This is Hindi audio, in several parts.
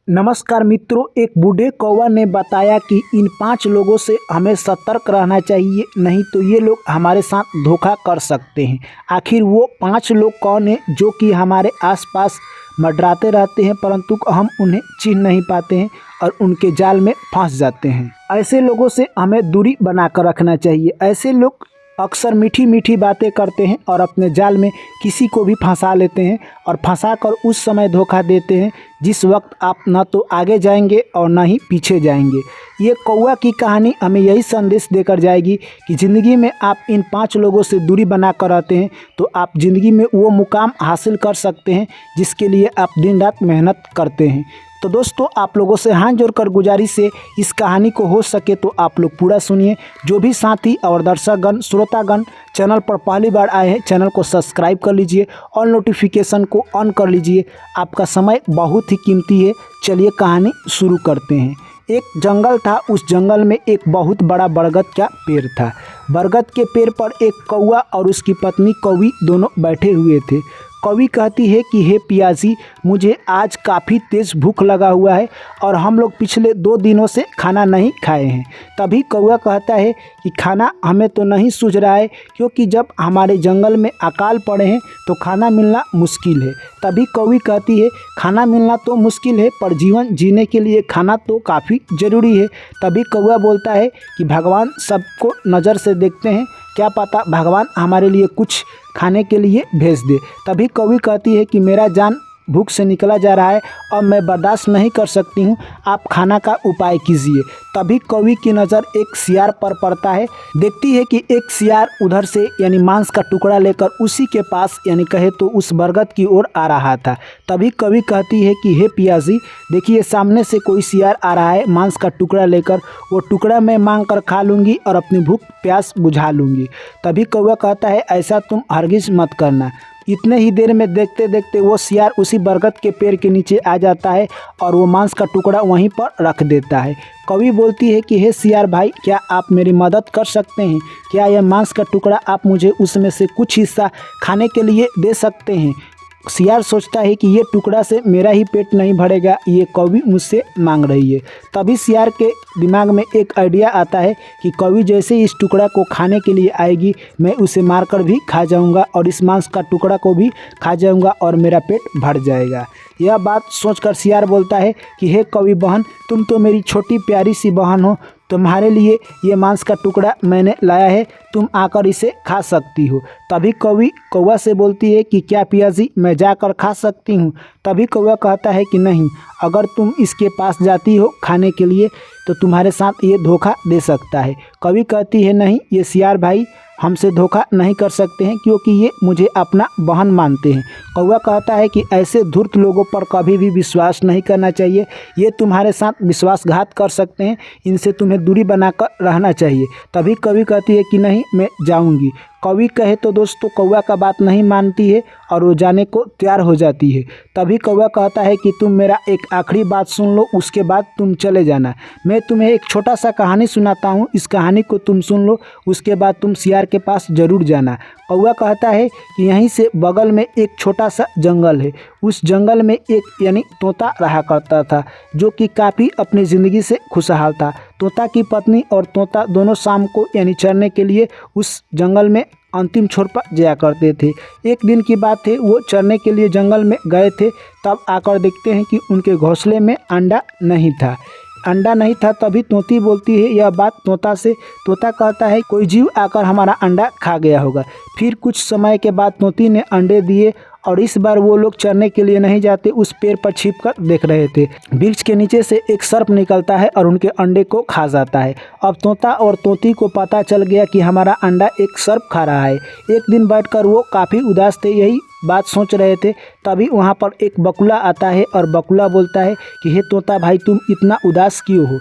नमस्कार मित्रों, एक बूढ़े कौवा ने बताया कि इन 5 लोगों से हमें सतर्क रहना चाहिए, नहीं तो ये लोग हमारे साथ धोखा कर सकते हैं। आखिर वो 5 लोग कौन हैं जो कि हमारे आसपास मंडराते रहते हैं परंतु हम उन्हें चिन्ह नहीं पाते हैं और उनके जाल में फंस जाते हैं। ऐसे लोगों से हमें दूरी बनाकर रखना चाहिए। ऐसे लोग अक्सर मीठी मीठी बातें करते हैं और अपने जाल में किसी को भी फंसा लेते हैं और फंसाकर उस समय धोखा देते हैं जिस वक्त आप न तो आगे जाएंगे और न ही पीछे जाएंगे। ये कौवा की कहानी हमें यही संदेश देकर जाएगी कि ज़िंदगी में आप इन 5 लोगों से दूरी बनाकर रहते हैं तो आप ज़िंदगी में वो मुकाम हासिल कर सकते हैं जिसके लिए आप दिन रात मेहनत करते हैं। तो दोस्तों, आप लोगों से हाथ जोड़कर गुजारिश है, इस कहानी को हो सके तो आप लोग पूरा सुनिए। जो भी साथी और दर्शकगण श्रोतागण चैनल पर पहली बार आए हैं, चैनल को सब्सक्राइब कर लीजिए और नोटिफिकेशन को ऑन कर लीजिए। आपका समय बहुत ही कीमती है। चलिए कहानी शुरू करते हैं। एक जंगल था। उस जंगल में एक बहुत बड़ा बरगद का पेड़ था। बरगद के पेड़ पर एक कौवा और उसकी पत्नी कौवी दोनों बैठे हुए थे। कौवी कहती है कि हे पियाजी, मुझे आज काफ़ी तेज़ भूख लगा हुआ है और हम लोग पिछले 2 दिनों से खाना नहीं खाए हैं। तभी कौवा कहता है कि खाना हमें तो नहीं सूझ रहा है, क्योंकि जब हमारे जंगल में अकाल पड़े हैं तो खाना मिलना मुश्किल है। तभी कौवी कहती है, खाना मिलना तो मुश्किल है पर जीवन जीने के लिए खाना तो काफ़ी ज़रूरी है। तभी कौवा बोलता है कि भगवान सबको नज़र से देखते हैं, क्या पता भगवान हमारे लिए कुछ खाने के लिए भेज दे। तभी कौवी कहती है कि मेरा जान भूख से निकला जा रहा है और मैं बर्दाश्त नहीं कर सकती हूँ, आप खाना का उपाय कीजिए। तभी कौवी की नज़र एक सियार पर पड़ता है। देखती है कि एक सियार उधर से यानी मांस का टुकड़ा लेकर उसी के पास यानी कहे तो उस बरगद की ओर आ रहा था। तभी कौवी कहती है कि हे पियाजी, देखिए सामने से कोई सियार आ रहा है मांस का टुकड़ा लेकर, वो टुकड़ा मैं मांग कर खा लूँगी और अपनी भूख प्यास बुझा लूँगी। तभी कौवा कहता है, ऐसा तुम हरगिज़ मत करना। इतने ही देर में देखते देखते वो सियार उसी बरगद के पेड़ के नीचे आ जाता है और वो मांस का टुकड़ा वहीं पर रख देता है। कौवी बोलती है कि हे सियार भाई, क्या आप मेरी मदद कर सकते हैं? क्या यह मांस का टुकड़ा आप मुझे उसमें से कुछ हिस्सा खाने के लिए दे सकते हैं? सियार सोचता है कि ये टुकड़ा से मेरा ही पेट नहीं भरेगा, ये कौवी मुझसे मांग रही है। तभी सियार के दिमाग में एक आइडिया आता है कि कौवी जैसे इस टुकड़ा को खाने के लिए आएगी, मैं उसे मारकर भी खा जाऊंगा और इस मांस का टुकड़ा को भी खा जाऊंगा और मेरा पेट भर जाएगा। यह बात सोचकर सियार बोलता है कि हे कौवी बहन, तुम तो मेरी छोटी प्यारी सी बहन हो, तुम्हारे लिए ये मांस का टुकड़ा मैंने लाया है, तुम आकर इसे खा सकती हो। तभी कौवी कौवा से बोलती है कि क्या पियाजी, मैं जाकर खा सकती हूँ? तभी कौवा कहता है कि नहीं, अगर तुम इसके पास जाती हो खाने के लिए तो तुम्हारे साथ ये धोखा दे सकता है। कौवी कहती है, नहीं, ये सियार भाई हमसे धोखा नहीं कर सकते हैं क्योंकि ये मुझे अपना बहन मानते हैं। कौवा कहता है कि ऐसे धूर्त लोगों पर कभी भी विश्वास नहीं करना चाहिए, ये तुम्हारे साथ विश्वासघात कर सकते हैं, इनसे तुम्हें दूरी बनाकर रहना चाहिए। तभी कौवी कहती है कि नहीं, मैं जाऊंगी। कौवी कहे तो दोस्तों कौवा का बात नहीं मानती है और वो जाने को तैयार हो जाती है। तभी कौवा कहता है कि तुम मेरा एक आखिरी बात सुन लो, उसके बाद तुम चले जाना। मैं तुम्हें एक छोटा सा कहानी सुनाता हूँ, इस कहानी को तुम सुन लो, उसके बाद तुम सियार के पास ज़रूर जाना। कौवा कहता है कि यहीं से बगल में एक छोटा सा जंगल है। उस जंगल में एक यानी तोता रहा करता था जो कि काफ़ी अपनी ज़िंदगी से खुशहाल था। तोता की पत्नी और तोता दोनों शाम को यानी चरने के लिए उस जंगल में अंतिम छोर पर जाया करते थे। एक दिन की बात है, वो चरने के लिए जंगल में गए थे, तब आकर देखते हैं कि उनके घोंसले में अंडा नहीं था। तभी तोती बोलती है यह बात तोता से। तोता कहता है कोई जीव आकर हमारा अंडा खा गया होगा। फिर कुछ समय के बाद तोती ने अंडे दिए और इस बार वो लोग चरने के लिए नहीं जाते, उस पेड़ पर छिपकर देख रहे थे। वृक्ष के नीचे से एक सर्प निकलता है और उनके अंडे को खा जाता है। अब तोता और तोती को पता चल गया कि हमारा अंडा एक सर्प खा रहा है। एक दिन बैठकर वो काफ़ी उदास थे, यही बात सोच रहे थे। तभी वहाँ पर एक बकुला आता है और बकुला बोलता है कि हे तोता भाई, तुम इतना उदास क्यों हो?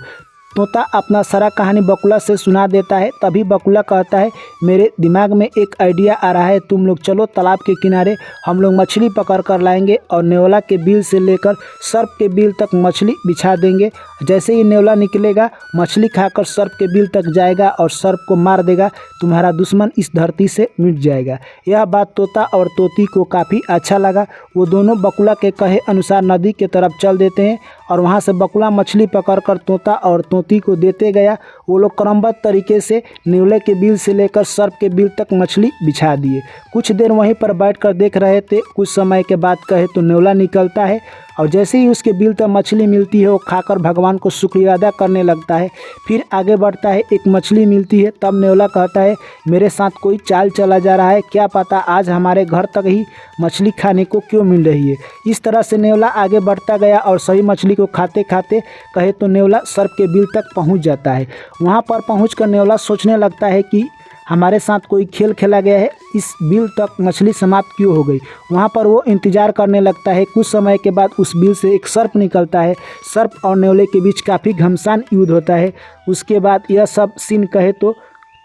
तोता अपना सारा कहानी बकुला से सुना देता है। तभी बकुला कहता है, मेरे दिमाग में एक आइडिया आ रहा है, तुम लोग चलो तालाब के किनारे, हम लोग मछली पकड़ कर लाएंगे और नेवला के बिल से लेकर सर्प के बिल तक मछली बिछा देंगे। जैसे ही नेवला निकलेगा, मछली खाकर सर्प के बिल तक जाएगा और सर्प को मार देगा, तुम्हारा दुश्मन इस धरती से मिट जाएगा। यह बात तोता और तोती को काफ़ी अच्छा लगा। वो दोनों बकुला के कहे अनुसार नदी के तरफ चल देते हैं और वहाँ से बकुला मछली पकड़कर तोता और तोती को देते गया। वो लोग क्रमबद्ध तरीके से नेवले के बिल से लेकर सर्प के बिल तक मछली बिछा दिए। कुछ देर वहीं पर बैठकर देख रहे थे। कुछ समय के बाद कहे तो नेवला निकलता है और जैसे ही उसके बिल तक मछली मिलती है वो खाकर भगवान को शुक्रिया अदा करने लगता है। फिर आगे बढ़ता है, एक मछली मिलती है। तब नेवला कहता है मेरे साथ कोई चाल चला जा रहा है, क्या पता आज हमारे घर तक ही मछली खाने को क्यों मिल रही है। इस तरह से नेवला आगे बढ़ता गया और सभी मछली को खाते खाते कहे तो नेवला सर्प के बिल तक पहुंच जाता है। वहां पर पहुंचकर नेवला सोचने लगता है कि हमारे साथ कोई खेल खेला गया है, इस बिल तक मछली समाप्त क्यों हो गई। वहाँ पर वो इंतज़ार करने लगता है। कुछ समय के बाद उस बिल से एक सर्प निकलता है। सर्प और नेवले के बीच काफ़ी घमासान युद्ध होता है। उसके बाद यह सब सीन कहे तो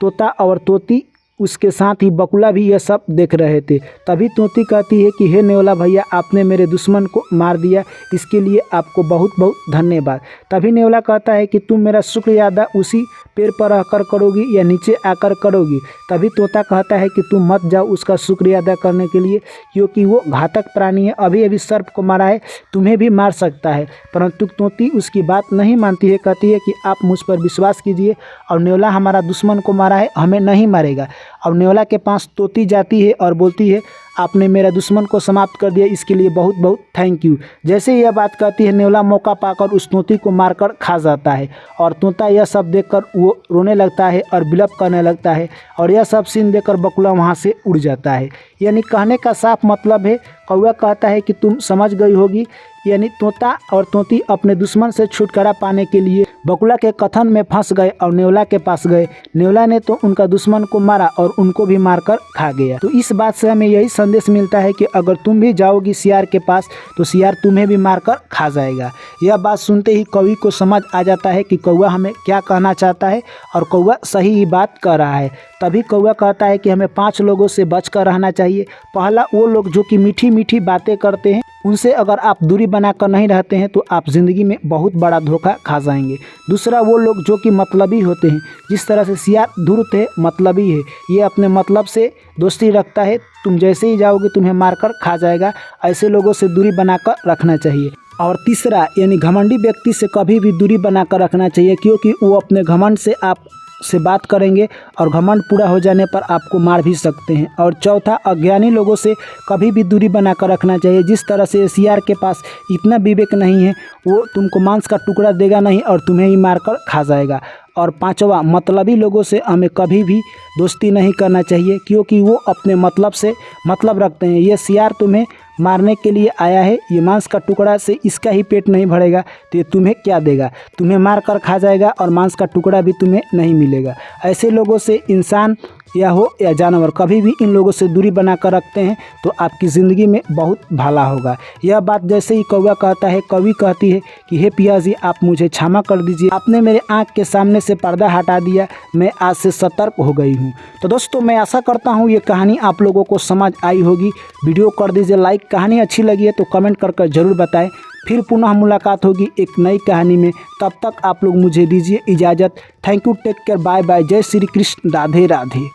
तोता और तोती उसके साथ ही बकुला भी यह सब देख रहे थे। तभी तोती कहती है कि हे नेवला भैया, आपने मेरे दुश्मन को मार दिया, इसके लिए आपको बहुत बहुत धन्यवाद। तभी नेवला कहता है कि तुम मेरा शुक्रिया अदा उसी पेड़ पर रहकर करोगी या नीचे आकर करोगी। तभी तोता कहता है कि तुम मत जाओ उसका शुक्रिया अदा करने के लिए, क्योंकि वो घातक प्राणी है, अभी अभी सर्प को मारा है, तुम्हें भी मार सकता है। परंतु तोती उसकी बात नहीं मानती है, कहती है कि आप मुझ पर विश्वास कीजिए और नेवला हमारा दुश्मन को मारा है, हमें नहीं मारेगा। अब नेवला के पास तोती जाती है और बोलती है आपने मेरा दुश्मन को समाप्त कर दिया, इसके लिए बहुत बहुत थैंक यू। जैसे यह बात कहती है नेवला मौका पाकर उस तोती को मारकर खा जाता है और तोता यह सब देखकर वो रोने लगता है और विलप करने लगता है और यह सब सीन देखकर बकुला वहाँ से उड़ जाता है। यानी कहने का साफ मतलब है, कौवा कहता है कि तुम समझ गई होगी, यानी तोता और तोती अपने दुश्मन से छुटकारा पाने के लिए बकुला के कथन में फंस गए और नेवला के पास गए। नेवला ने तो उनका दुश्मन को मारा और उनको भी मारकर खा गया। तो इस बात से हमें यही संदेश मिलता है कि अगर तुम भी जाओगी सियार के पास तो सियार तुम्हें भी मारकर खा जाएगा। यह बात सुनते ही कवि को समझ आ जाता है कि कौवा हमें क्या कहना चाहता है और कौवा सही ही बात कह रहा है। तभी कौवा कहता है कि हमें 5 लोगों से बचकर रहना चाहिए। पहला, वो लोग जो कि मीठी मीठी बातें करते हैं, उनसे अगर आप दूरी बनाकर नहीं रहते हैं तो आप ज़िंदगी में बहुत बड़ा धोखा खा जाएंगे। दूसरा, वो लोग जो कि मतलबी होते हैं, जिस तरह से सियार धूर्त है, मतलबी है, ये अपने मतलब से दोस्ती रखता है, तुम जैसे ही जाओगे तुम्हें मारकर खा जाएगा। ऐसे लोगों से दूरी बनाकर रखना चाहिए। और तीसरा, यानी घमंडी व्यक्ति से कभी भी दूरी बनाकर रखना चाहिए, क्योंकि वो अपने घमंड से आप से बात करेंगे और घमंड पूरा हो जाने पर आपको मार भी सकते हैं। और चौथा, अज्ञानी लोगों से कभी भी दूरी बनाकर रखना चाहिए। जिस तरह से सियार के पास इतना विवेक नहीं है, वो तुमको मांस का टुकड़ा देगा नहीं और तुम्हें ही मारकर खा जाएगा। और पांचवा, मतलबी लोगों से हमें कभी भी दोस्ती नहीं करना चाहिए, क्योंकि वो अपने मतलब से मतलब रखते हैं। ये सियार तुम्हें मारने के लिए आया है, ये मांस का टुकड़ा से इसका ही पेट नहीं भरेगा तो ये तुम्हें क्या देगा, तुम्हें मार कर खा जाएगा और मांस का टुकड़ा भी तुम्हें नहीं मिलेगा। ऐसे लोगों से इंसान या हो या जानवर, कभी भी इन लोगों से दूरी बनाकर रखते हैं तो आपकी ज़िंदगी में बहुत भला होगा। यह बात जैसे ही कौवा कहता है, कवि कहती है कि हे पिया जी, आप मुझे क्षमा कर दीजिए, आपने मेरे आँख के सामने से पर्दा हटा दिया, मैं आज से सतर्क हो गई हूँ। तो दोस्तों, मैं आशा करता हूँ ये कहानी आप लोगों को समझ आई होगी। वीडियो कर दीजिए लाइक, कहानी अच्छी लगी है तो कमेंट कर ज़रूर बताएं। फिर पुनः मुलाकात होगी एक नई कहानी में, तब तक आप लोग मुझे दीजिए इजाज़त। Thank you, take care, bye bye, Jai Shri Krishna, Radhe Radhe.